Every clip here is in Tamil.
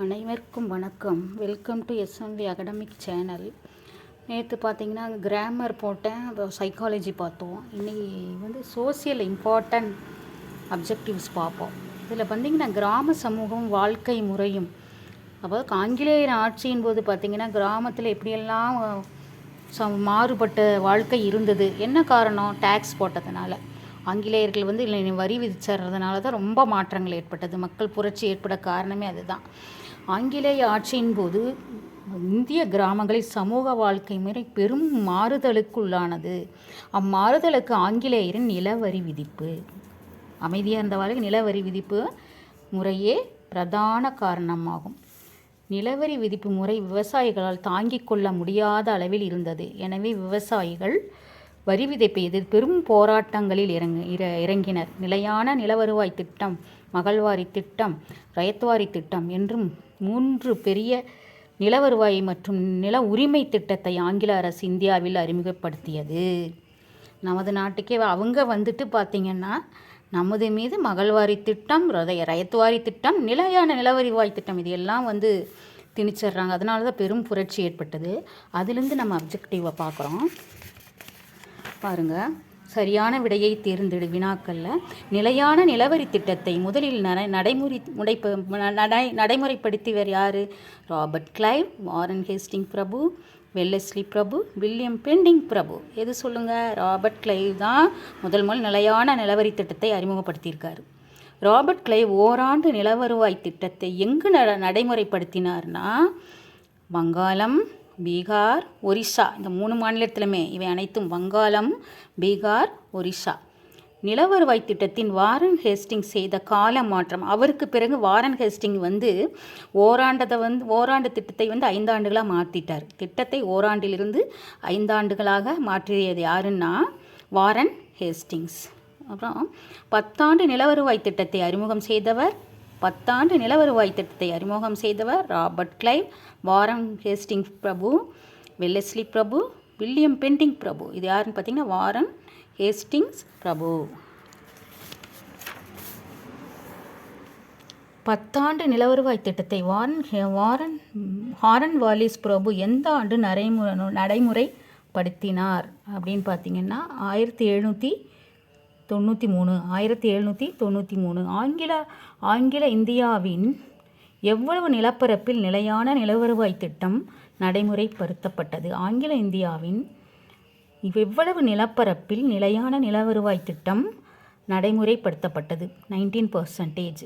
அனைவருக்கும் வணக்கம். Welcome to SMV academic channel. நேற்று பார்த்தீங்கன்னா கிராமர் போட்டேன், சைக்காலஜி பார்த்தோம். இன்றைக்கி சோசியல் இம்பார்ட்டன்ட் அப்ஜெக்டிவ்ஸ் பார்ப்போம். இதில் பார்த்திங்கன்னா கிராம சமூகம் வாழ்க்கை முறையும், அதாவது ஆங்கிலேயர் ஆட்சியின் போது பார்த்திங்கன்னா கிராமத்தில் எப்படியெல்லாம் மாறுபட்ட வாழ்க்கை இருந்தது. என்ன காரணம்? டேக்ஸ் போட்டதுனால. ஆங்கிலேயர்கள் வரி விதிச்சறதுனால தான் ரொம்ப மாற்றங்கள் ஏற்பட்டது. மக்கள் புரட்சி ஏற்பட காரணமே அதுதான். ஆங்கிலேய ஆட்சியின் போது இந்திய கிராமங்களில் சமூக வாழ்க்கை முறை பெரும் மாறுதலுக்குள்ளானது. அம்மாறுதலுக்கு ஆங்கிலேயரின் நிலவரி விதிப்பு, அமைதியாக இருந்தவாறு நிலவரி விதிப்பு முறையே பிரதான காரணமாகும். நிலவரி விதிப்பு முறை விவசாயிகளால் தாங்கிக் கொள்ள முடியாத அளவில் இருந்தது. எனவே விவசாயிகள் வரி விதிப்பை எதிர் பெரும் போராட்டங்களில் இறங்கினர். நிலையான நிலவருவாய் திட்டம், மகள்வாரி திட்டம், ரயத்வாரி திட்டம் என்றும் 3 பெரிய நிலவருவாய் மற்றும் நில உரிமை திட்டத்தை ஆங்கில அரசு இந்தியாவில் அறிமுகப்படுத்தியது. நமது நாட்டுக்கே அவங்க பார்த்திங்கன்னா நமது மீது மகள்வாரி திட்டம், ரயத்வாரி திட்டம், நிலையான நிலவருவாய் திட்டம் இது எல்லாம் திணிச்சிட்றாங்க. அதனால தான் பெரும் புரட்சி ஏற்பட்டது. அதிலிருந்து நம்ம அப்ஜெக்டிவை பார்க்குறோம். பாருங்கள், சரியான விடையை தேர்ந்தெடு. வினாக்களில் நிலையான நிலவரி திட்டத்தை முதலில் நடைமுறைப்படுத்தியவர் யார்? ராபர்ட் கிளைவ், வாரன் ஹேஸ்டிங் பிரபு, வெல்லஸ்லி பிரபு, வில்லியம் பெண்டிங் பிரபு. எது சொல்லுங்கள்? ராபர்ட் கிளைவ் தான் முதல் நிலையான நிலவரி திட்டத்தை அறிமுகப்படுத்தியிருக்காரு. ராபர்ட் கிளைவ் ஓராண்டு நிலவருவாய் திட்டத்தை எங்கு நடைமுறைப்படுத்தினார்னா வங்காளம், பீகார், ஒரிசா, இந்த 3 மாநிலத்திலுமே. இவை அனைத்தும் வங்காளம், பீகார், ஒரிசா. நிலவருவாய் திட்டத்தின் வாரன் ஹேஸ்டிங் செய்த கால மாற்றம். அவருக்கு பிறகு வாரன் ஹேஸ்டிங் ஓராண்டு திட்டத்தை 5 ஆண்டுகளாக மாற்றிட்டார். திட்டத்தை ஓராண்டிலிருந்து 5 ஆண்டுகளாக மாற்றியது யாருன்னா வாரன் ஹேஸ்டிங்ஸ். அப்புறம் 10 ஆண்டு நிலவருவாய் திட்டத்தை அறிமுகம் செய்தவர் ராபர்ட் கிளைவ், வாரன் ஹேஸ்டிங்ஸ் பிரபு, வெல்லஸ்லி பிரபு, வில்லியம் பெண்டிங் பிரபு. இது யாருன்னு பார்த்தீங்கன்னா வாரன் ஹேஸ்டிங்ஸ் பிரபு. 10 ஆண்டு நிலவருவாய் திட்டத்தை ஹாரன் வாலிஸ் பிரபு எந்த ஆண்டு நடைமுறைப்படுத்தினார் அப்படின்னு பார்த்தீங்கன்னா 1793. ஆங்கில இந்தியாவின் எவ்வளவு நிலப்பரப்பில் நிலையான நிலவருவாய் திட்டம் நடைமுறைப்படுத்தப்பட்டது? ஆங்கில இந்தியாவின் எவ்வளவு நிலப்பரப்பில் நிலையான நிலவருவாய் திட்டம் நடைமுறைப்படுத்தப்பட்டது? 19%.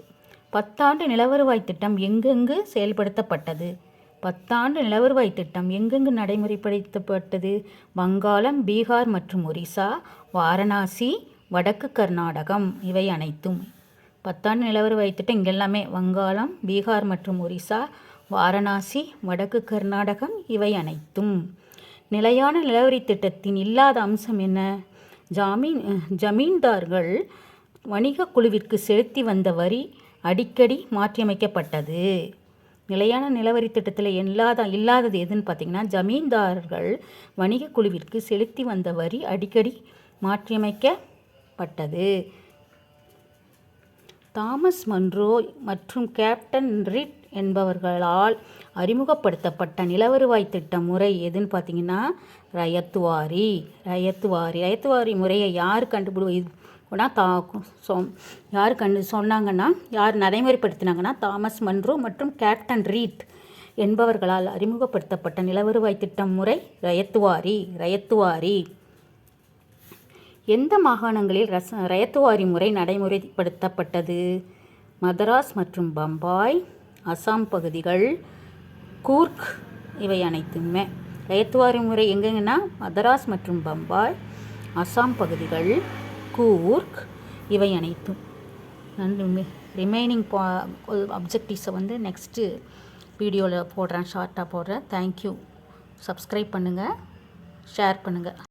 10 ஆண்டு நிலவருவாய் திட்டம் எங்கெங்கு செயல்படுத்தப்பட்டது? 10 ஆண்டு நிலவருவாய் திட்டம் எங்கெங்கு நடைமுறைப்படுத்தப்பட்டது? வங்காளம், பீகார் மற்றும் ஒரிசா, வாரணாசி, வடக்கு கர்நாடகம். இவை அனைத்தும் 10 ஆண்டு நிலவருவாய் திட்டம் இங்கெல்லாமே வங்காளம், பீகார் மற்றும் ஒரிசா, வாரணாசி, வடக்கு கர்நாடகம். இவை அனைத்தும். நிலையான நிலவரி திட்டத்தின் இல்லாத அம்சம் என்ன? ஜமீன்தார்கள் வணிக குழுவிற்கு செலுத்தி வந்த வரி அடிக்கடி மாற்றியமைக்கப்பட்டது. நிலையான நிலவரி திட்டத்தில் இல்லாதது எதுன்னு பார்த்தீங்கன்னா ஜமீன்தார்கள் வணிக குழுவிற்கு செலுத்தி வந்த வரி அடிக்கடி மாற்றியமைக்கப்பட்டது. தாமஸ் மன்ரோ மற்றும் கேப்டன் ரீட் என்பவர்களால் அறிமுகப்படுத்தப்பட்ட நிலவருவாய் திட்ட முறை எதுன்னு பார்த்தீங்கன்னா ரயத்வாரி முறையை யார் நடைமுறைப்படுத்தினாங்கன்னா தாமஸ் மன்ரோ மற்றும் கேப்டன் ரீட் என்பவர்களால் அறிமுகப்படுத்தப்பட்ட நிலவருவாய் திட்டம் முறை ரயத்வாரி. எந்த மாகாணங்களில் ரயத்வாரி முறை நடைமுறைப்படுத்தப்பட்டது? மதராஸ் மற்றும் பம்பாய், அசாம் பகுதிகள், கூர்க். இவை அனைத்துமே. ரயத்வாரி முறை எங்கெங்கன்னா மதராஸ் மற்றும் பம்பாய், அசாம் பகுதிகள், கூர்க். இவை அனைத்தும். ரிமைனிங் அப்ஜெக்டிவ்ஸை நெக்ஸ்ட்டு வீடியோவில் ஷார்ட்டாக போடுறேன். தேங்க்யூ. சப்ஸ்கிரைப் பண்ணுங்கள், ஷேர் பண்ணுங்கள்.